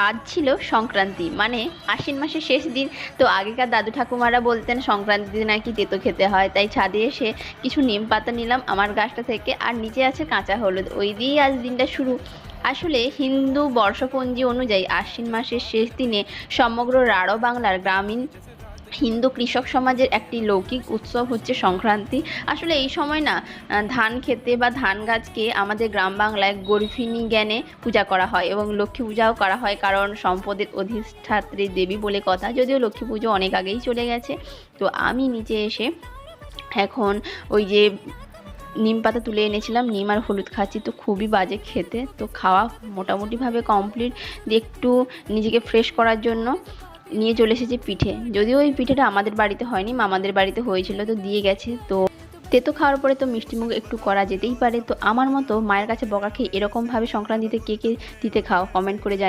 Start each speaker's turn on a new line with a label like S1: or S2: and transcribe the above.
S1: আজ ছিল সংক্রান্তি, মানে আশ্বিন মাসের শেষ দিন। তো আগেকার দাদু ঠাকুমারা বলতেন সংক্রান্তিতে নাকি তেতো খেতে হয়, তাই ছাদে এসে কিছু নিম পাতা নিলাম আমার গাছটা থেকে, আর নিচে আছে কাঁচা হলুদ, ওই দিয়েই আজ দিনটা শুরু। আসলে হিন্দু বর্ষপঞ্জি অনুযায়ী আশ্বিন মাসের শেষ দিনে সমগ্র রাঢ় বাংলার গ্রামীণ হিন্দু কৃষক সমাজের একটি লৌকিক উৎসব হচ্ছে সংক্রান্তি। আসলে এই সময় না ধান খেতে বা ধান গাছকে আমাদের গ্রাম বাংলায় গর্ভিণী জ্ঞানে পূজা করা হয় এবং লক্ষ্মী পূজাও করা হয়, কারণ সম্পদের অধিষ্ঠাত্রী দেবী বলে কথা। যদিও লক্ষ্মী পুজো অনেক আগেই চলে গেছে। তো আমি নিচে এসে এখন ওই যে নিম পাতা তুলে এনেছিলাম, নিম আর হলুদ খাচ্ছি, তো খুবই বাজে খেতে। তো খাওয়া মোটামুটিভাবে কমপ্লিট, দিয়ে একটু নিজেকে ফ্রেশ করার জন্য নিয়ে চলে এসেছি পিঠে। যদিও এই পিঠেটা আমাদের বাড়িতে হয়নি, মামাদের বাড়িতে হয়েছিল, তো দিয়ে গেছে। তো তেতো খাওয়ার পরে তো মিষ্টিমুখ একটু করা যেতেই পারে। তো আমার মতো মায়ের কাছে বকা খেয়ে এরকমভাবে সংক্রান্তিতে কে কে দিতে খাও, কমেন্ট করে জানিও।